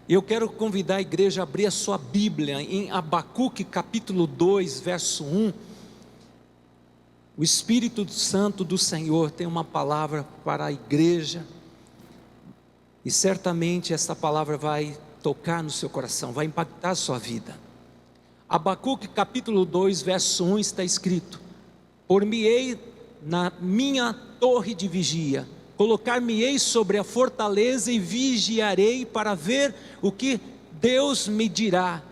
Eu quero convidar a igreja a abrir a sua Bíblia em Abacuque capítulo 2, verso 1. O Espírito Santo do Senhor tem uma palavra para a igreja, e certamente essa palavra vai tocar no seu coração, vai impactar a sua vida. Abacuque capítulo 2, verso 1 está escrito: por-me-ei na minha torre de vigia, colocar-me-ei sobre a fortaleza e vigiarei para ver o que Deus me dirá,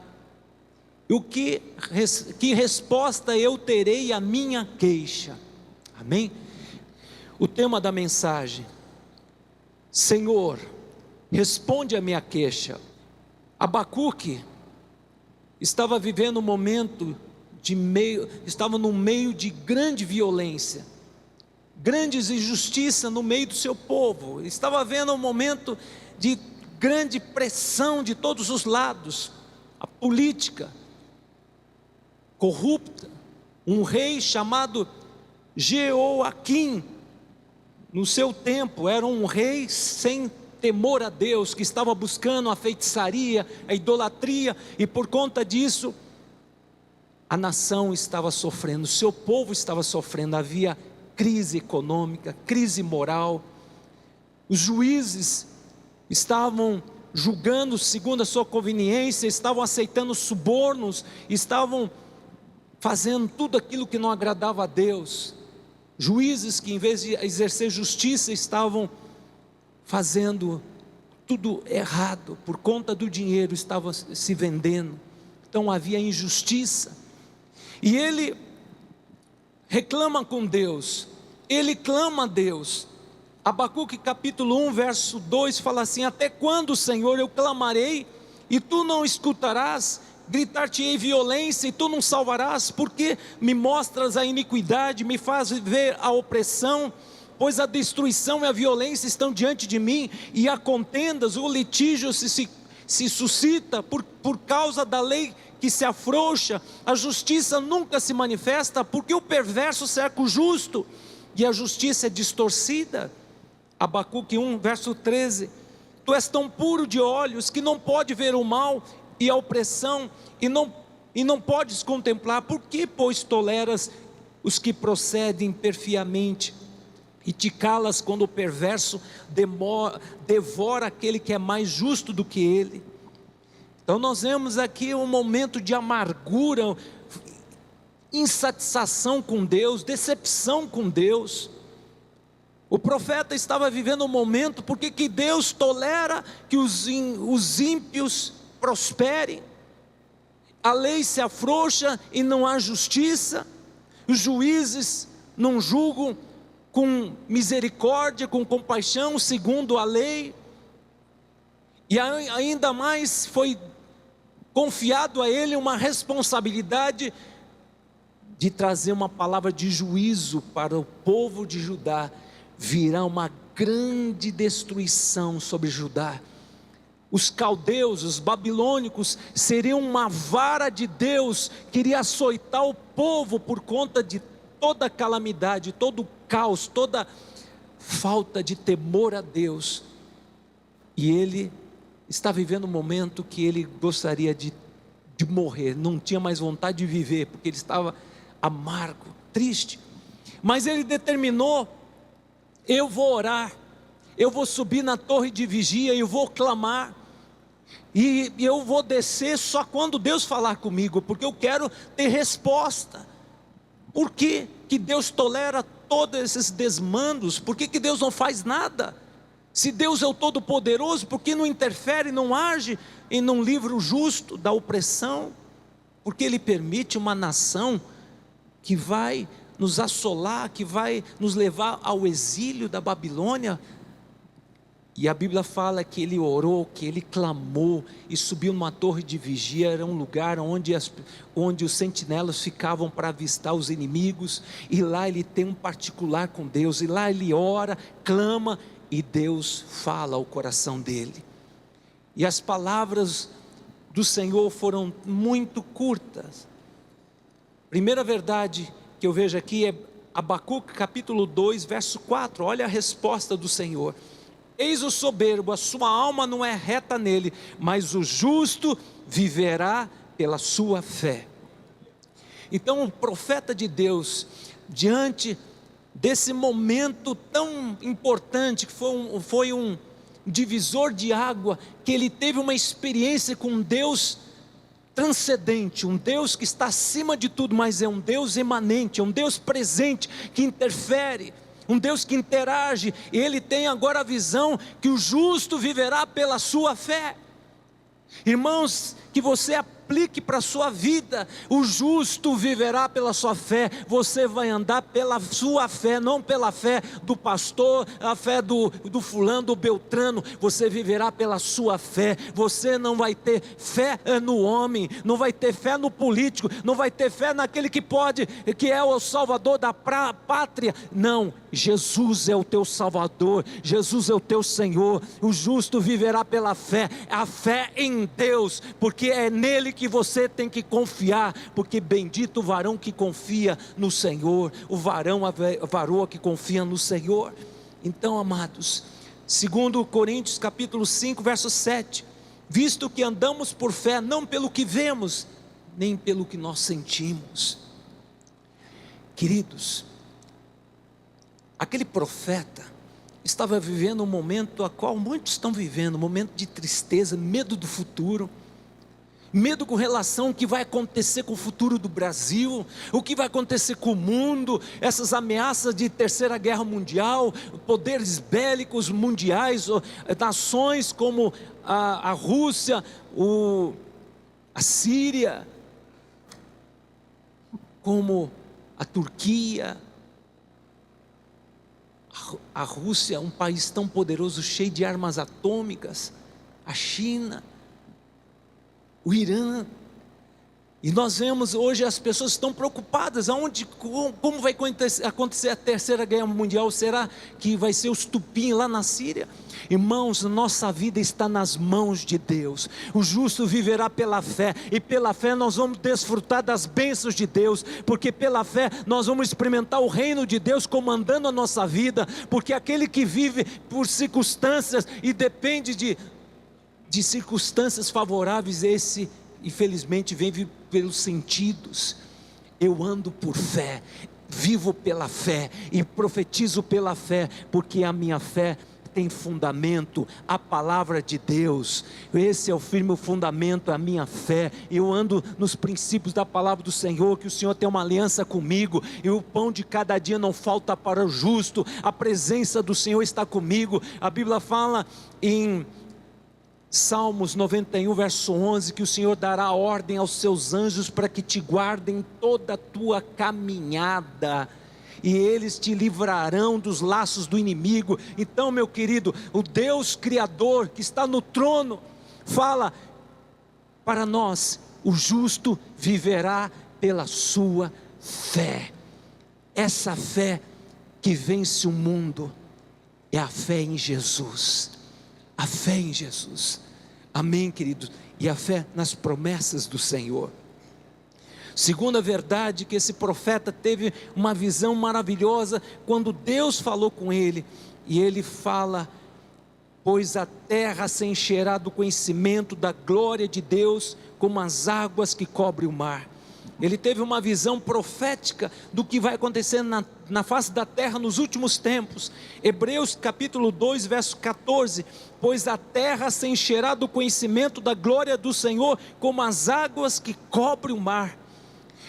que resposta eu terei à minha queixa. Amém? O tema da mensagem: Senhor, responde a minha queixa. Abacuque estava vivendo um momento estava no meio de grande violência, grandes injustiças no meio do seu povo. Estava vendo um momento de grande pressão de todos os lados, a política corrupta, um rei chamado Jeoaquim, no seu tempo era um rei sem temor a Deus, que estava buscando a feitiçaria, a idolatria, e por conta disso, a nação estava sofrendo, o seu povo estava sofrendo, havia crise econômica, crise moral, os juízes estavam julgando segundo a sua conveniência, estavam aceitando subornos, estavam fazendo tudo aquilo que não agradava a Deus, juízes que em vez de exercer justiça, estavam fazendo tudo errado, por conta do dinheiro, estavam se vendendo, então havia injustiça, e ele reclama com Deus, ele clama a Deus. Abacuque capítulo 1 verso 2 fala assim: até quando, Senhor, eu clamarei e tu não escutarás? Gritar-te-ei violência e tu não salvarás? Porque me mostras a iniquidade, me faz ver a opressão? Pois a destruição e a violência estão diante de mim, e há contendas, o litígio se suscita por causa da lei que se afrouxa, a justiça nunca se manifesta, porque o perverso cerca o justo, e a justiça é distorcida. Abacuque 1 verso 13, tu és tão puro de olhos, que não pode ver o mal e a opressão, e não podes contemplar. Por que, pois, toleras os que procedem perfiamente, e te calas quando o perverso devora aquele que é mais justo do que ele? Então nós vemos aqui um momento de amargura, insatisfação com Deus, decepção com Deus. O profeta estava vivendo um momento, porque que Deus tolera que os ímpios prosperem, a lei se afrouxa e não há justiça, os juízes não julgam com misericórdia, com compaixão, segundo a lei, e ainda mais foi confiado a ele uma responsabilidade de trazer uma palavra de juízo para o povo de Judá. Virá uma grande destruição sobre Judá. Os caldeus, os babilônicos, seriam uma vara de Deus que iria açoitar o povo por conta de toda a calamidade, todo o caos, toda falta de temor a Deus. E ele está vivendo um momento que ele gostaria de morrer, não tinha mais vontade de viver, porque ele estava amargo, triste. Mas ele determinou: eu vou orar, eu vou subir na torre de vigia, eu vou clamar, e eu vou descer só quando Deus falar comigo, porque eu quero ter resposta. Por que Deus tolera todos esses desmandos? Por que Deus não faz nada? Se Deus é o Todo-Poderoso, por que não interfere, não age e não livra o justo da opressão? Porque Ele permite uma nação que vai nos assolar, que vai nos levar ao exílio da Babilônia. E a Bíblia fala que ele orou, que ele clamou e subiu numa torre de vigia. Era um lugar onde os sentinelas ficavam para avistar os inimigos, e lá ele tem um particular com Deus, e lá ele ora, clama, e Deus fala ao coração dele. E as palavras do Senhor foram muito curtas. Primeira verdade que eu vejo aqui é Abacuque capítulo 2 verso 4, olha a resposta do Senhor: eis o soberbo, a sua alma não é reta nele, mas o justo viverá pela sua fé. Então o profeta de Deus, diante desse momento tão importante, que foi um divisor de água, que ele teve uma experiência com um Deus transcendente, um Deus que está acima de tudo, mas é um Deus imanente, é um Deus presente, que interfere, um Deus que interage. E ele tem agora a visão que o justo viverá pela sua fé. Irmãos, que você aplique para a sua vida: o justo viverá pela sua fé. Você vai andar pela sua fé, não pela fé do pastor, a fé do fulano, do beltrano. Você viverá pela sua fé. Você não vai ter fé no homem, não vai ter fé no político, não vai ter fé naquele que pode, que é o salvador da pátria. Não, Jesus é o teu salvador, Jesus é o teu Senhor. O justo viverá pela fé, a fé em Deus, porque é nele que você tem que confiar, porque bendito o varão que confia no Senhor, o varão, a varoa que confia no Senhor. Então, amados, segundo Coríntios capítulo 5, verso 7, visto que andamos por fé, não pelo que vemos, nem pelo que nós sentimos. Queridos, aquele profeta estava vivendo um momento a qual muitos estão vivendo, um momento de tristeza, medo do futuro, medo com relação ao que vai acontecer com o futuro do Brasil, o que vai acontecer com o mundo, essas ameaças de terceira guerra mundial, poderes bélicos mundiais, nações como a Rússia, a Síria, como a Turquia. A Rússia, um país tão poderoso, cheio de armas atômicas, a China, o Irã. E nós vemos hoje as pessoas estão preocupadas, como vai acontecer a terceira guerra mundial? Será que vai ser os tupim lá na Síria? Irmãos, nossa vida está nas mãos de Deus. O justo viverá pela fé, e pela fé nós vamos desfrutar das bênçãos de Deus, porque pela fé nós vamos experimentar o reino de Deus comandando a nossa vida, porque aquele que vive por circunstâncias e depende de circunstâncias favoráveis, esse infelizmente vive pelos sentidos. Eu ando por fé, vivo pela fé e profetizo pela fé, porque a minha fé tem fundamento, a palavra de Deus. Esse é o firme fundamento, a minha fé. Eu ando nos princípios da palavra do Senhor, que o Senhor tem uma aliança comigo, e o pão de cada dia não falta para o justo. A presença do Senhor está comigo. A Bíblia fala em Salmos 91, verso 11, que o Senhor dará ordem aos seus anjos para que te guardem toda a tua caminhada, e eles te livrarão dos laços do inimigo. Então, meu querido, o Deus Criador que está no trono fala para nós: o justo viverá pela sua fé. Essa fé que vence o mundo é a fé em Jesus. A fé em Jesus, amém, queridos? E a fé nas promessas do Senhor. Segunda verdade, que esse profeta teve uma visão maravilhosa, quando Deus falou com ele, e ele fala: pois a terra se encherá do conhecimento da glória de Deus, como as águas que cobrem o mar. Ele teve uma visão profética do que vai acontecer na face da terra nos últimos tempos. Hebreus capítulo 2, verso 14, pois a terra se encherá do conhecimento da glória do Senhor, como as águas que cobrem o mar.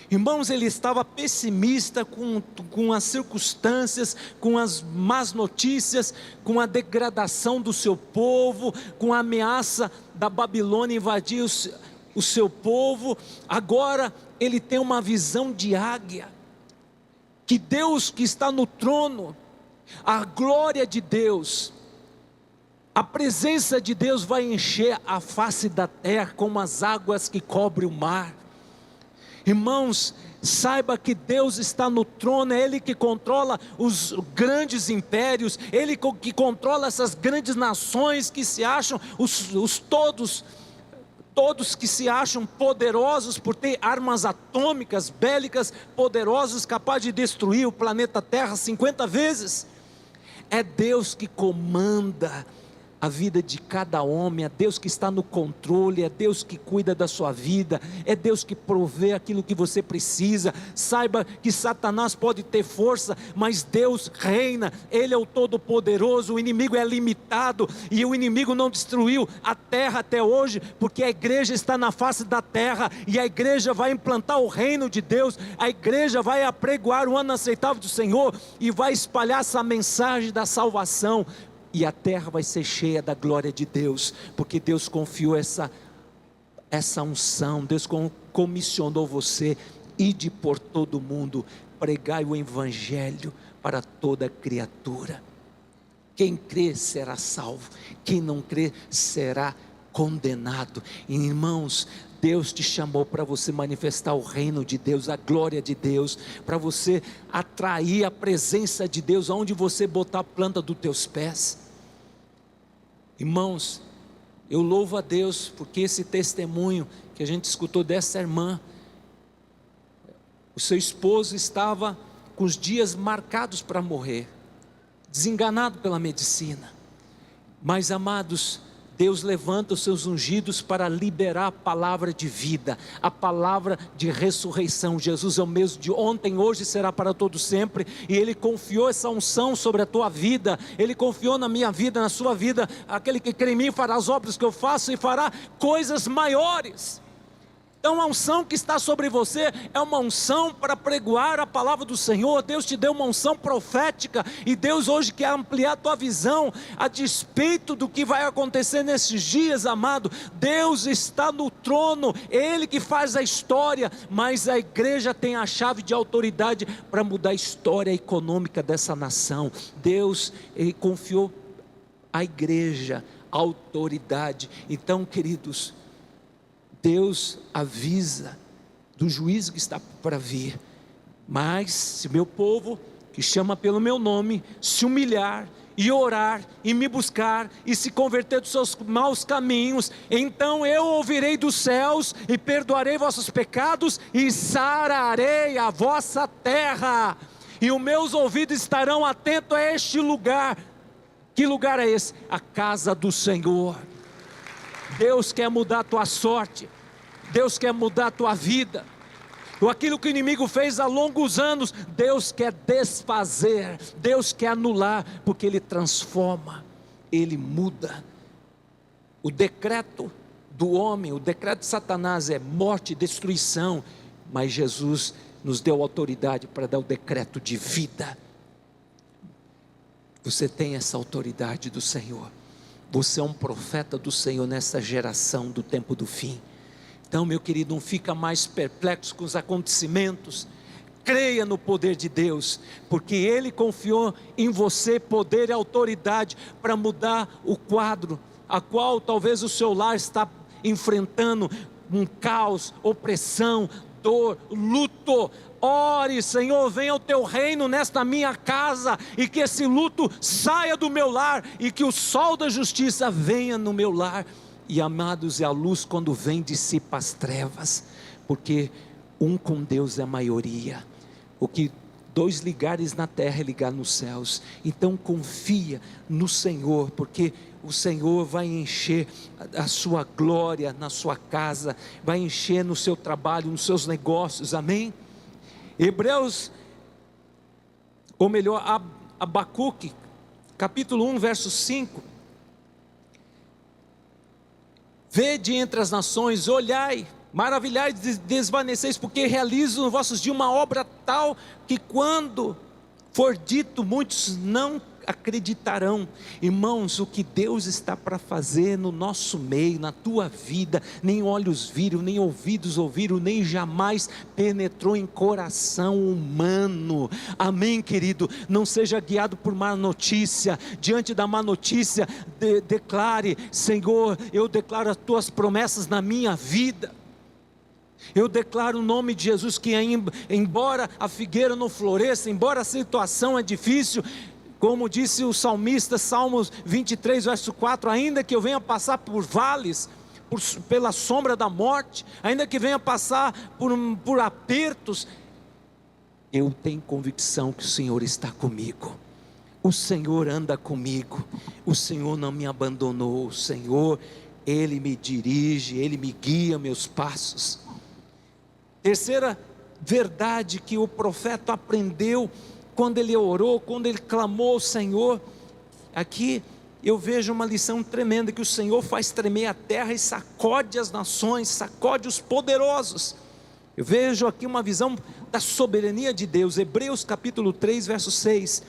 Irmãos, ele estava pessimista com as circunstâncias, com as más notícias, com a degradação do seu povo, com a ameaça da Babilônia invadir o seu povo. Agora ele tem uma visão de águia, que Deus que está no trono, a glória de Deus, a presença de Deus vai encher a face da terra como as águas que cobrem o mar. Irmãos, saiba que Deus está no trono, é Ele que controla os grandes impérios, Ele que controla essas grandes nações que se acham, todos que se acham poderosos por ter armas atômicas, bélicas, poderosos, capazes de destruir o planeta Terra 50 vezes. É Deus que comanda a vida de cada homem, é Deus que está no controle, é Deus que cuida da sua vida, é Deus que provê aquilo que você precisa. Saiba que Satanás pode ter força, mas Deus reina, Ele é o Todo-Poderoso. O inimigo é limitado, e o inimigo não destruiu a terra até hoje, porque a igreja está na face da terra, e a igreja vai implantar o reino de Deus, a igreja vai apregoar o ano aceitável do Senhor, e vai espalhar essa mensagem da salvação, e a terra vai ser cheia da glória de Deus, porque Deus confiou essa unção, Deus comissionou você: ide por todo o mundo, pregai o evangelho para toda criatura. Quem crê será salvo, quem não crê será condenado. Irmãos, Deus te chamou para você manifestar o reino de Deus, a glória de Deus, para você atrair a presença de Deus aonde você botar a planta dos teus pés. Irmãos, eu louvo a Deus porque esse testemunho que a gente escutou dessa irmã, o seu esposo estava com os dias marcados para morrer, desenganado pela medicina, mas amados, Deus levanta os seus ungidos para liberar a palavra de vida, a palavra de ressurreição. Jesus é o mesmo de ontem, hoje, será para todo sempre, e Ele confiou essa unção sobre a tua vida, Ele confiou na minha vida, na sua vida. Aquele que crê em mim fará as obras que eu faço, e fará coisas maiores. Então a unção que está sobre você é uma unção para pregoar a palavra do Senhor. Deus te deu uma unção profética, e Deus hoje quer ampliar a tua visão, a despeito do que vai acontecer nesses dias, amado. Deus está no trono, Ele que faz a história, mas a igreja tem a chave de autoridade para mudar a história econômica dessa nação. Deus, Ele confiou à igreja a autoridade. Então, queridos, Deus avisa do juízo que está para vir. Mas se meu povo, que chama pelo meu nome, se humilhar e orar e me buscar e se converter dos seus maus caminhos, então eu ouvirei dos céus e perdoarei vossos pecados e sararei a vossa terra, e os meus ouvidos estarão atentos a este lugar. Que lugar é esse? A casa do Senhor. Deus quer mudar a tua sorte, Deus quer mudar a tua vida. Aquilo que o inimigo fez há longos anos, Deus quer desfazer, Deus quer anular, porque Ele transforma, Ele muda. O decreto do homem, o decreto de Satanás é morte e destruição, mas Jesus nos deu autoridade para dar o decreto de vida. Você tem essa autoridade do Senhor. Você é um profeta do Senhor nessa geração do tempo do fim. Então, meu querido, não fica mais perplexo com os acontecimentos. Creia no poder de Deus, porque Ele confiou em você poder e autoridade para mudar o quadro, a qual talvez o seu lar está enfrentando um caos, opressão, dor, luto. Ore: Senhor, venha o teu reino nesta minha casa, e que esse luto saia do meu lar, e que o sol da justiça venha no meu lar. E amados, é a luz quando vem dissipa as trevas, porque um com Deus é a maioria. O que dois ligares na terra é ligar nos céus. Então confia no Senhor, porque o Senhor vai encher a sua glória na sua casa, vai encher no seu trabalho, nos seus negócios, amém? Hebreus, ou melhor, Abacuque, capítulo 1, verso 5. Vede entre as nações, olhai, maravilhai, desvaneceis, porque realizo nos vossos dias uma obra tal, que quando for dito, muitos não acreditarão. Irmãos, o que Deus está para fazer no nosso meio, na tua vida, nem olhos viram, nem ouvidos ouviram, nem jamais penetrou em coração humano. Amém, querido? Não seja guiado por má notícia. Diante da má notícia, declare: Senhor, eu declaro as tuas promessas na minha vida. Eu declaro o nome de Jesus, que embora a figueira não floresça, embora a situação é difícil, como disse o salmista, Salmos 23, verso 4, ainda que eu venha passar por vales, pela sombra da morte, ainda que venha passar por apertos, eu tenho convicção que o Senhor está comigo, o Senhor anda comigo, o Senhor não me abandonou, o Senhor, Ele me dirige, Ele me guia meus passos. Terceira verdade que o profeta aprendeu quando ele orou, quando ele clamou ao Senhor, aqui eu vejo uma lição tremenda, que o Senhor faz tremer a terra e sacode as nações, sacode os poderosos. Eu vejo aqui uma visão da soberania de Deus. Hebreus capítulo 3 verso 6,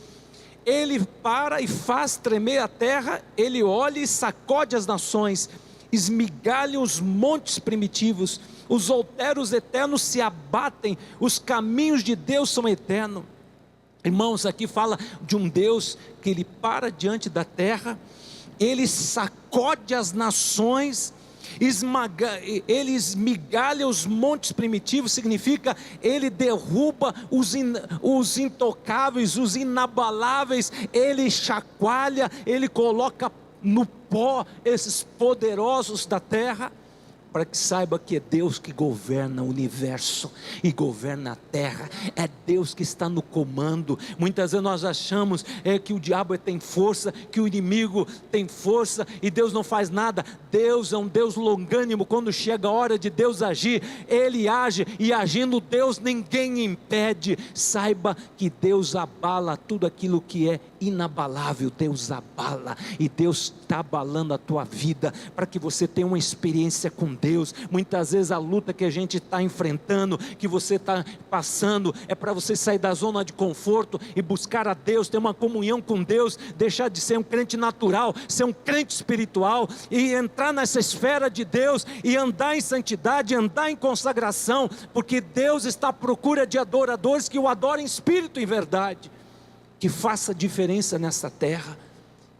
Ele para e faz tremer a terra, Ele olha e sacode as nações, esmigalha os montes primitivos, os outeros eternos se abatem, os caminhos de Deus são eternos. Irmãos, aqui fala de um Deus que Ele para diante da terra, Ele sacode as nações, Ele esmigalha os montes primitivos, significa Ele derruba os intocáveis, os inabaláveis, Ele chacoalha, Ele coloca no pó esses poderosos da terra, para que saiba que é Deus que governa o universo e governa a terra, é Deus que está no comando. Muitas vezes nós achamos que o diabo tem força, que o inimigo tem força, e Deus não faz nada. Deus é um Deus longânimo. Quando chega a hora de Deus agir, Ele age, e agindo Deus, ninguém impede. Saiba que Deus abala tudo aquilo que é inabalável. Deus abala, e Deus está abalando a tua vida, para que você tenha uma experiência com Deus. Muitas vezes a luta que a gente está enfrentando, que você está passando, é para você sair da zona de conforto e buscar a Deus, ter uma comunhão com Deus, deixar de ser um crente natural, ser um crente espiritual, e entrar nessa esfera de Deus, e andar em santidade, andar em consagração, porque Deus está à procura de adoradores que o adorem em espírito e em verdade, que faça diferença nessa terra.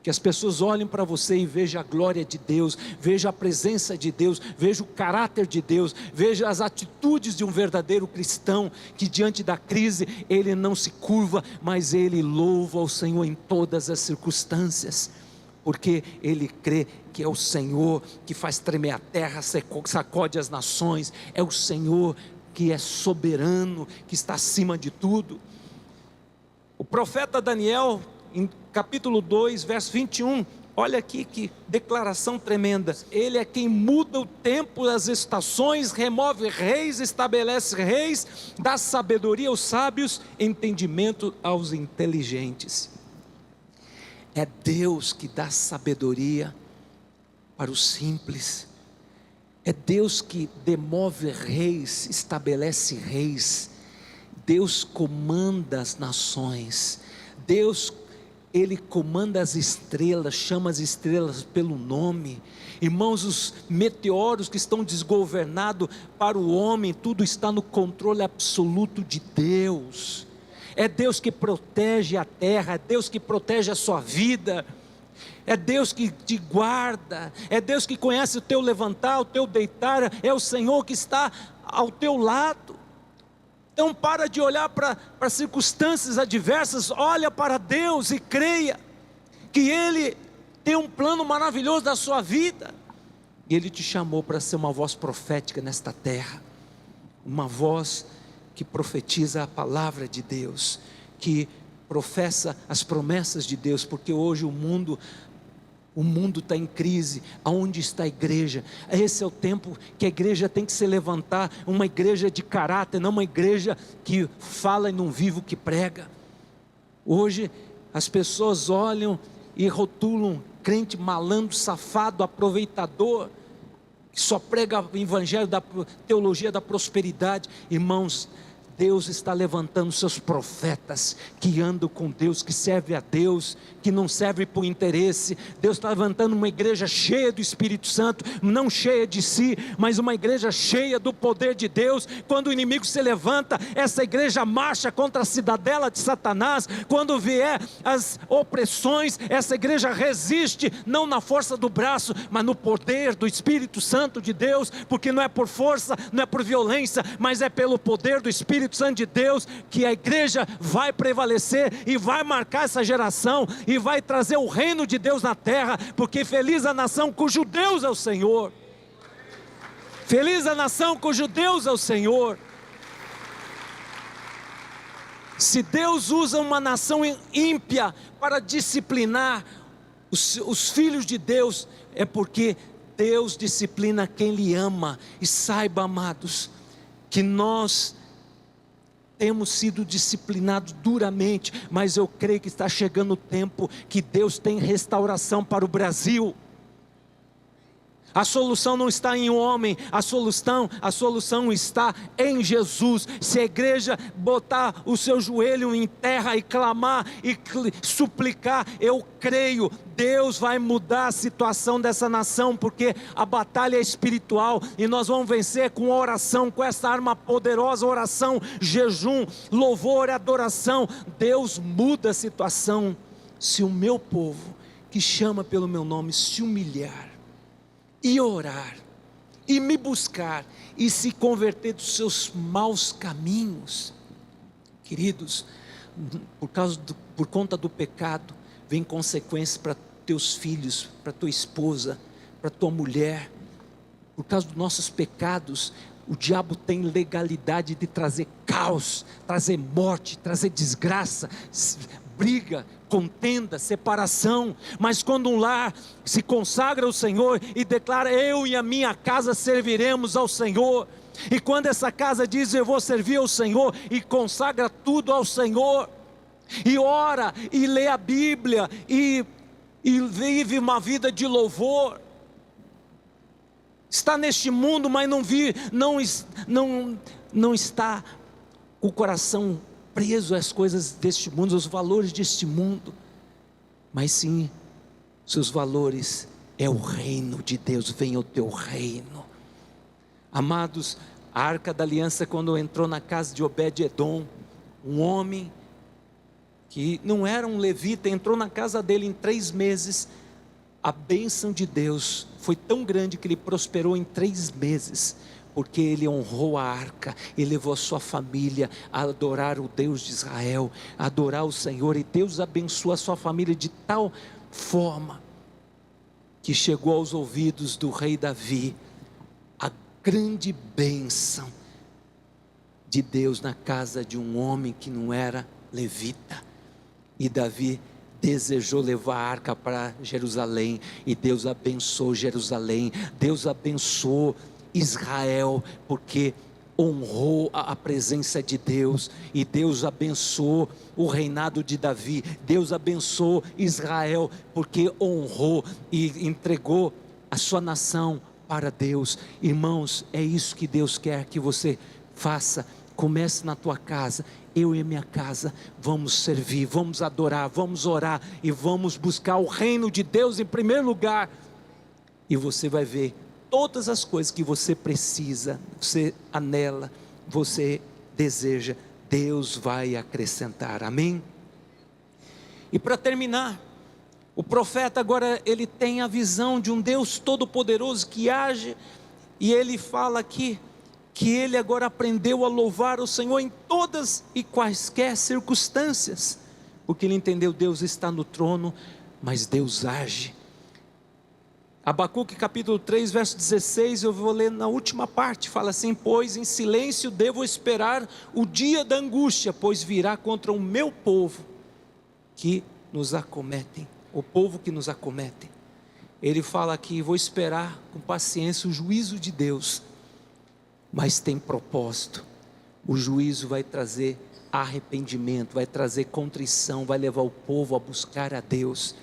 Que as pessoas olhem para você e vejam a glória de Deus, vejam a presença de Deus, vejam o caráter de Deus, vejam as atitudes de um verdadeiro cristão, que diante da crise, ele não se curva, mas ele louva ao Senhor em todas as circunstâncias, porque ele crê que é o Senhor que faz tremer a terra, sacode as nações, é o Senhor que é soberano, que está acima de tudo. O profeta Daniel, em capítulo 2, verso 21, olha aqui que declaração tremenda. Ele é quem muda o tempo, as estações, remove reis, estabelece reis, dá sabedoria aos sábios, entendimento aos inteligentes. É Deus que dá sabedoria para os simples, é Deus que demove reis, estabelece reis, Deus comanda as nações, Deus, Ele comanda as estrelas, chama as estrelas pelo nome. Irmãos, os meteoros que estão desgovernados para o homem, tudo está no controle absoluto de Deus. É Deus que protege a terra, é Deus que protege a sua vida, é Deus que te guarda, é Deus que conhece o teu levantar, o teu deitar, é o Senhor que está ao teu lado. Então para de olhar para circunstâncias adversas, olha para Deus e creia que Ele tem um plano maravilhoso da sua vida, e Ele te chamou para ser uma voz profética nesta terra, uma voz que profetiza a palavra de Deus, que professa as promessas de Deus, porque hoje o mundo está em crise. Aonde está a igreja? Esse é o tempo que a igreja tem que se levantar, uma igreja de caráter, não uma igreja que fala e não vive o que prega. Hoje as pessoas olham e rotulam crente malandro, safado, aproveitador, que só prega o evangelho da teologia da prosperidade. Irmãos, Deus está levantando seus profetas, que andam com Deus, que servem a Deus, que não servem por interesse. Deus está levantando uma igreja cheia do Espírito Santo, não cheia de si, mas uma igreja cheia do poder de Deus. Quando o inimigo se levanta, essa igreja marcha contra a cidadela de Satanás. Quando vier as opressões, essa igreja resiste, não na força do braço, mas no poder do Espírito Santo de Deus, porque não é por força, não é por violência, mas é pelo poder do Espírito Santo de Deus, que a igreja vai prevalecer e vai marcar essa geração, e vai trazer o reino de Deus na terra, porque feliz a nação cujo Deus é o Senhor. Feliz a nação cujo Deus é o Senhor. Se Deus usa uma nação ímpia para disciplinar os filhos de Deus, é porque Deus disciplina quem lhe ama. E saiba, amados, que nós temos sido disciplinados duramente, mas eu creio que está chegando o tempo que Deus tem restauração para o Brasil. A solução não está em um homem, a solução está em Jesus. Se a igreja botar o seu joelho em terra e clamar e suplicar, eu creio, Deus vai mudar a situação dessa nação, porque a batalha é espiritual e nós vamos vencer com oração, com essa arma poderosa, oração, jejum, louvor e adoração. Deus muda a situação. Se o meu povo, que chama pelo meu nome, se humilhar e orar, e me buscar, e se converter dos seus maus caminhos, queridos, por conta do pecado, vem consequências para teus filhos, para tua esposa, para tua mulher. Por causa dos nossos pecados, o diabo tem legalidade de trazer caos, trazer morte, trazer desgraça, briga, contenda, separação. Mas quando um lar se consagra ao Senhor e declara: eu e a minha casa serviremos ao Senhor, e quando essa casa diz: eu vou servir ao Senhor, e consagra tudo ao Senhor, e ora, e lê a Bíblia, e vive uma vida de louvor, está neste mundo, mas não está com o coração preso às coisas deste mundo, aos valores deste mundo, mas sim, seus valores é o reino de Deus. Venha o teu reino. Amados, a arca da aliança, quando entrou na casa de Obed-edom, um homem que não era um levita, entrou na casa dele em 3 meses, a bênção de Deus foi tão grande que ele prosperou em 3 meses, porque ele honrou a arca, ele levou a sua família a adorar o Deus de Israel, a adorar o Senhor, e Deus abençoou a sua família de tal forma, que chegou aos ouvidos do rei Davi, a grande bênção de Deus na casa de um homem que não era levita. E Davi desejou levar a arca para Jerusalém, e Deus abençoou Jerusalém, Deus abençoou Israel, porque honrou a presença de Deus, e Deus abençoou o reinado de Davi, Deus abençoou Israel, porque honrou e entregou a sua nação para Deus. Irmãos, é isso que Deus quer que você faça. Comece na tua casa. Eu e a minha casa vamos servir, vamos adorar, vamos orar e vamos buscar o reino de Deus em primeiro lugar, e você vai ver todas as coisas que você precisa, você anela, você deseja, Deus vai acrescentar. Amém? E para terminar, o profeta agora ele tem a visão de um Deus todo-poderoso que age, e ele fala aqui que ele agora aprendeu a louvar o Senhor em todas e quaisquer circunstâncias, porque ele entendeu: Deus está no trono, mas Deus age. Abacuque capítulo 3 verso 16, eu vou ler na última parte, fala assim: pois em silêncio devo esperar o dia da angústia, pois virá contra o meu povo que nos acometem, o povo que nos acomete. Ele fala aqui: vou esperar com paciência o juízo de Deus, mas tem propósito. O juízo vai trazer arrependimento, vai trazer contrição, vai levar o povo a buscar a Deus.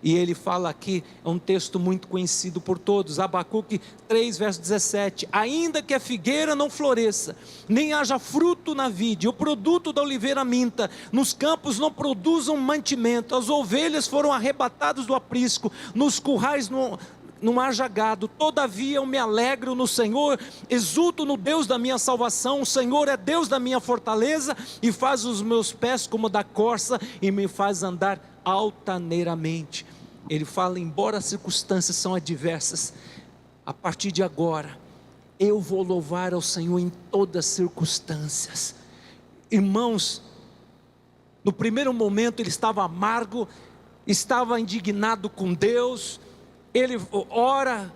E ele fala aqui, é um texto muito conhecido por todos, Abacuque 3 verso 17: ainda que a figueira não floresça, nem haja fruto na vide, o produto da oliveira minta, nos campos não produzam mantimento, as ovelhas foram arrebatadas do aprisco, nos currais não haja gado, todavia eu me alegro no Senhor, exulto no Deus da minha salvação. O Senhor é Deus da minha fortaleza, e faz os meus pés como da corça, e me faz andar altaneiramente. Ele fala: embora as circunstâncias são adversas, a partir de agora eu vou louvar ao Senhor em todas as circunstâncias. Irmãos, no primeiro momento ele estava amargo, estava indignado com Deus, ele ora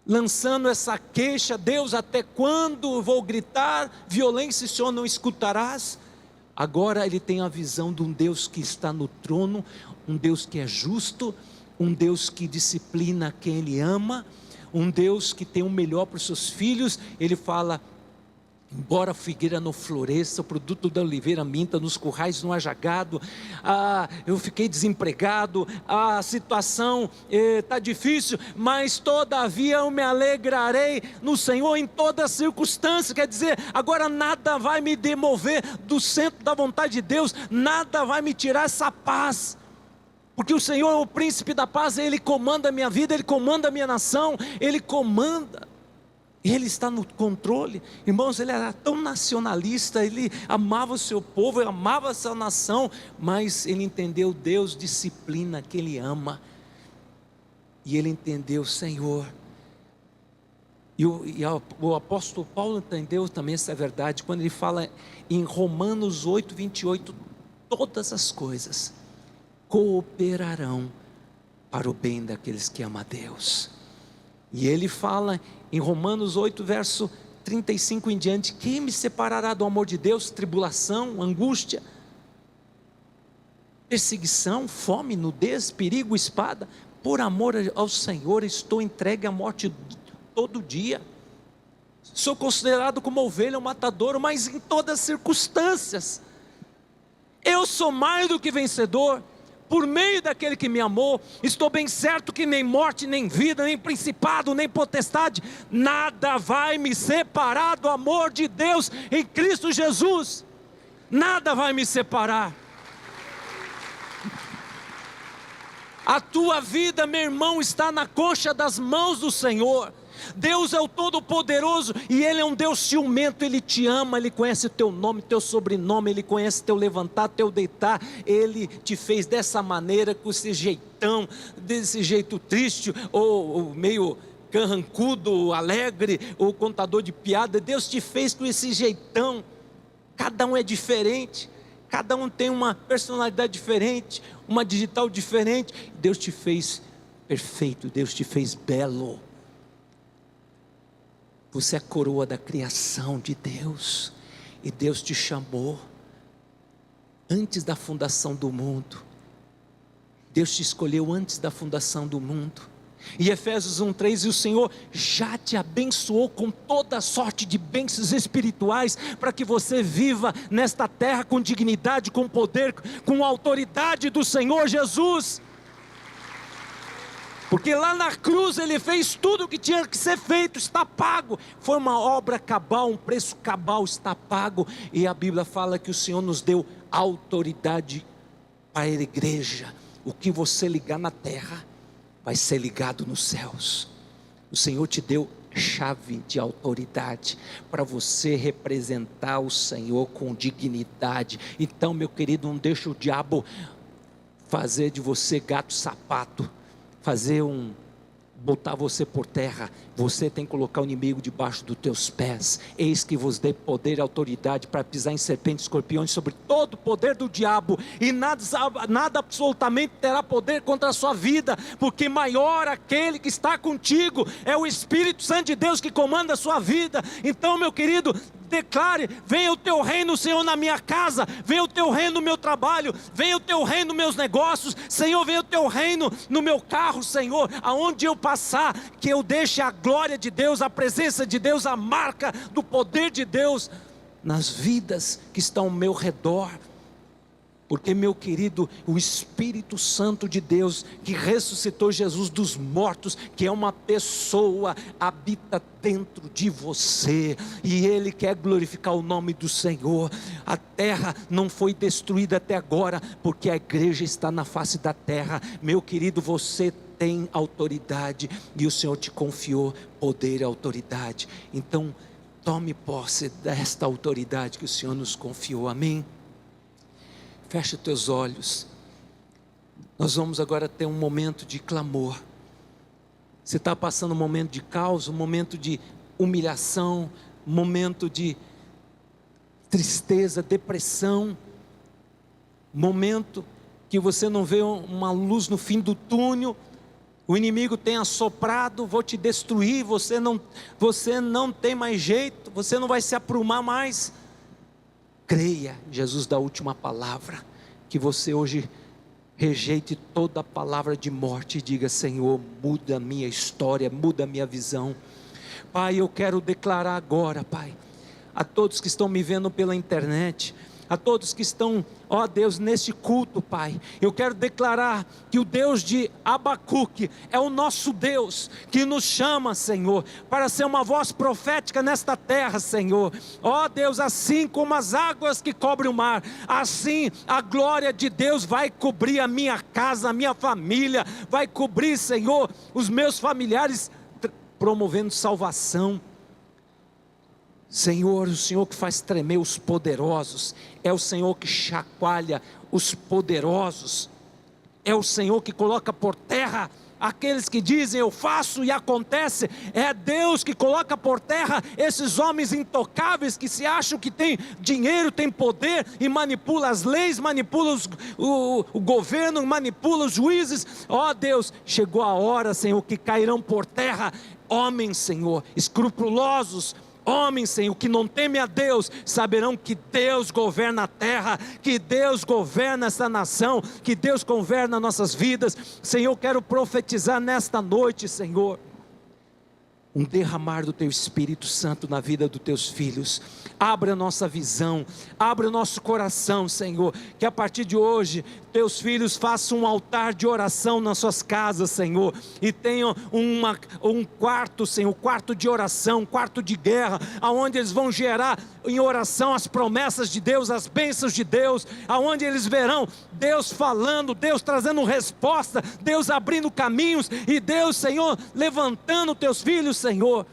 lançando essa queixa: Deus, até quando vou gritar violência e o Senhor não escutarás? Agora ele tem a visão de um Deus que está no trono, um Deus que é justo, um Deus que disciplina quem Ele ama, um Deus que tem o melhor para os seus filhos. Ele fala: embora a figueira não floresça, o produto da oliveira minta, nos currais não haja gado, eu fiquei desempregado, a situação está difícil, mas todavia eu me alegrarei no Senhor em toda circunstância. Quer dizer, agora nada vai me demover do centro da vontade de Deus, nada vai me tirar essa paz, porque o Senhor é o príncipe da paz. Ele comanda a minha vida, Ele comanda a minha nação, Ele comanda. Ele está no controle. Irmãos, ele era tão nacionalista, ele amava o seu povo, ele amava a sua nação, mas ele entendeu: Deus disciplina quem Ele ama. E ele entendeu: Senhor. E o apóstolo Paulo entendeu também essa verdade, quando ele fala em Romanos 8, 28, todas as coisas cooperarão para o bem daqueles que amam a Deus. E ele fala em Romanos 8, verso 35 em diante: quem me separará do amor de Deus? Tribulação, angústia, perseguição, fome, nudez, perigo, espada. Por amor ao Senhor estou entregue à morte todo dia. Sou considerado como ovelha, um matadouro, mas em todas as circunstâncias eu sou mais do que vencedor, por meio daquele que me amou. Estou bem certo que nem morte, nem vida, nem principado, nem potestade, nada vai me separar do amor de Deus em Cristo Jesus. Nada vai me separar. A tua vida, meu irmão, está na concha das mãos do Senhor. Deus é o Todo-Poderoso e Ele é um Deus ciumento. Ele te ama, Ele conhece o teu nome, teu sobrenome, Ele conhece teu levantar, teu deitar. Ele te fez dessa maneira, com esse jeitão, desse jeito triste, ou meio carrancudo, alegre, ou contador de piada. Deus te fez com esse jeitão. Cada um é diferente, cada um tem uma personalidade diferente, uma digital diferente. Deus te fez perfeito, Deus te fez belo. Você é a coroa da criação de Deus, e Deus te chamou antes da fundação do mundo. Deus te escolheu antes da fundação do mundo. E Efésios 1:3: e o Senhor já te abençoou com toda sorte de bênçãos espirituais, para que você viva nesta terra com dignidade, com poder, com a autoridade do Senhor Jesus. Porque lá na cruz Ele fez tudo o que tinha que ser feito, está pago. Foi uma obra cabal, um preço cabal, está pago. E a Bíblia fala que o Senhor nos deu autoridade para a igreja. O que você ligar na terra vai ser ligado nos céus. O Senhor te deu chave de autoridade para você representar o Senhor com dignidade. Então, meu querido, não deixa o diabo fazer de você gato sapato, botar você por terra. Você tem que colocar o inimigo debaixo dos teus pés. Eis que vos dei poder e autoridade para pisar em serpentes, escorpiões, sobre todo o poder do diabo, e nada absolutamente terá poder contra a sua vida, porque maior aquele que está contigo, é o Espírito Santo de Deus que comanda a sua vida. Então, meu querido, declare: venha o teu reino, Senhor, na minha casa, venha o teu reino no meu trabalho, venha o teu reino nos meus negócios, Senhor, venha o teu reino no meu carro, Senhor, aonde eu passar, que eu deixe a glória de Deus, a presença de Deus, a marca do poder de Deus nas vidas que estão ao meu redor. Porque, meu querido, o Espírito Santo de Deus, que ressuscitou Jesus dos mortos, que é uma pessoa, habita dentro de você, e Ele quer glorificar o nome do Senhor. A terra não foi destruída até agora, porque a igreja está na face da terra. Meu querido, você tem autoridade, e o Senhor te confiou poder e autoridade. Então, tome posse desta autoridade que o Senhor nos confiou. Amém? Fecha teus olhos. Nós vamos agora ter um momento de clamor. Você está passando um momento de caos, um momento de humilhação, um momento de tristeza, depressão, momento que você não vê uma luz no fim do túnel. O inimigo tem assoprado: vou te destruir, você não tem mais jeito, você não vai se aprumar mais. Creia, Jesus dá a última palavra. Que você hoje rejeite toda palavra de morte e diga: Senhor, muda a minha história, muda a minha visão. Pai, eu quero declarar agora, Pai, a todos que estão me vendo pela internet, a todos que estão, ó Deus, neste culto, Pai, eu quero declarar que o Deus de Abacuque é o nosso Deus, que nos chama, Senhor, para ser uma voz profética nesta terra, Senhor. Ó Deus, assim como as águas que cobrem o mar, assim a glória de Deus vai cobrir a minha casa, a minha família, vai cobrir, Senhor, os meus familiares, promovendo salvação. Senhor, o Senhor que faz tremer os poderosos, é o Senhor que chacoalha os poderosos, é o Senhor que coloca por terra aqueles que dizem eu faço e acontece. É Deus que coloca por terra esses homens intocáveis que se acham que tem dinheiro, tem poder e manipula as leis, manipula o governo, manipula os juízes. Ó Deus, chegou a hora, Senhor, que cairão por terra homens, Senhor, escrupulosos, homens, Senhor, que não temem a Deus, saberão que Deus governa a terra, que Deus governa essa nação, que Deus governa nossas vidas. Senhor, eu quero profetizar nesta noite, Senhor, um derramar do Teu Espírito Santo na vida dos Teus filhos. Abra a nossa visão, abra o nosso coração, Senhor, que a partir de hoje Teus filhos façam um altar de oração nas suas casas, Senhor, e tenham um quarto, Senhor, quarto de oração, quarto de guerra, aonde eles vão gerar em oração as promessas de Deus, as bênçãos de Deus, aonde eles verão Deus falando, Deus trazendo resposta, Deus abrindo caminhos, e Deus, Senhor, levantando Teus filhos, Senhor,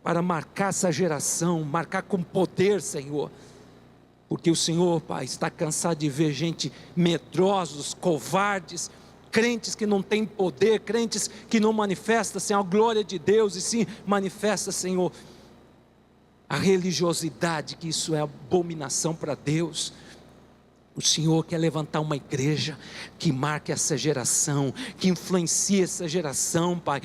para marcar essa geração, marcar com poder, Senhor, porque o Senhor, Pai, está cansado de ver gente medrosos, covardes, crentes que não têm poder, crentes que não manifestam, Senhor, a glória de Deus, e sim manifesta, Senhor, a religiosidade, que isso é abominação para Deus. O Senhor quer levantar uma igreja que marque essa geração, que influencie essa geração, Pai.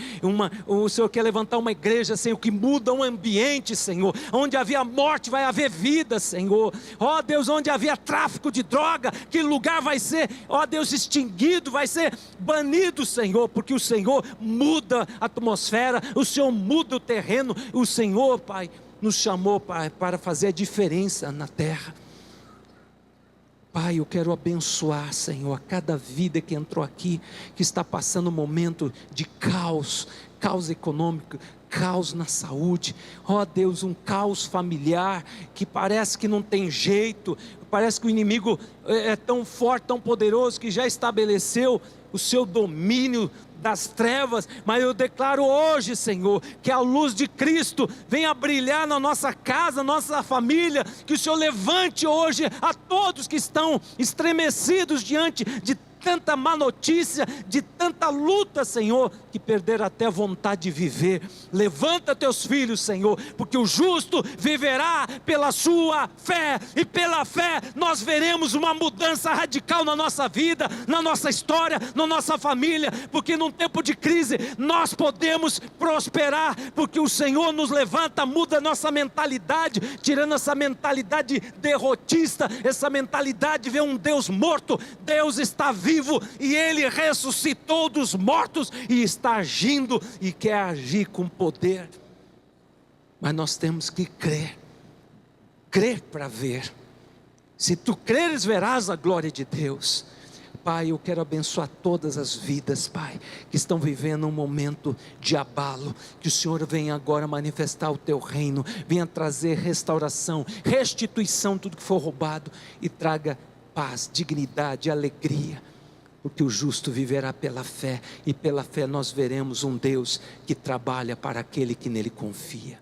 O Senhor quer levantar uma igreja, Senhor, que muda um ambiente, Senhor. Onde havia morte vai haver vida, Senhor. Ó Deus, onde havia tráfico de droga, que lugar vai ser, ó Deus, extinguido, vai ser banido, Senhor. Porque o Senhor muda a atmosfera, o Senhor muda o terreno. O Senhor, Pai, nos chamou, Pai, para fazer a diferença na terra. Pai, eu quero abençoar, Senhor, a cada vida que entrou aqui, que está passando um momento de caos, caos econômico, caos na saúde, ó Deus, um caos familiar, que parece que não tem jeito, parece que o inimigo é tão forte, tão poderoso, que já estabeleceu o seu domínio das trevas, mas eu declaro hoje, Senhor, que a luz de Cristo venha brilhar na nossa casa, nossa família, que o Senhor levante hoje a todos que estão estremecidos diante de tanta má notícia, de tanta luta, Senhor, que perderam até a vontade de viver. Levanta Teus filhos, Senhor, porque o justo viverá pela sua fé, e pela fé nós veremos uma mudança radical na nossa vida, na nossa história, na nossa família, porque num tempo de crise nós podemos prosperar, porque o Senhor nos levanta, muda a nossa mentalidade, tirando essa mentalidade derrotista, essa mentalidade de ver um Deus morto. Deus está vivo, e Ele ressuscitou dos mortos, e está agindo, e quer agir com poder, mas nós temos que crer para ver. Se tu creres, verás a glória de Deus. Pai, eu quero abençoar todas as vidas, Pai, que estão vivendo um momento de abalo, que o Senhor venha agora manifestar o Teu reino, venha trazer restauração, restituição, tudo que for roubado, e traga paz, dignidade, alegria, porque o justo viverá pela fé, e pela fé nós veremos um Deus que trabalha para aquele que nele confia.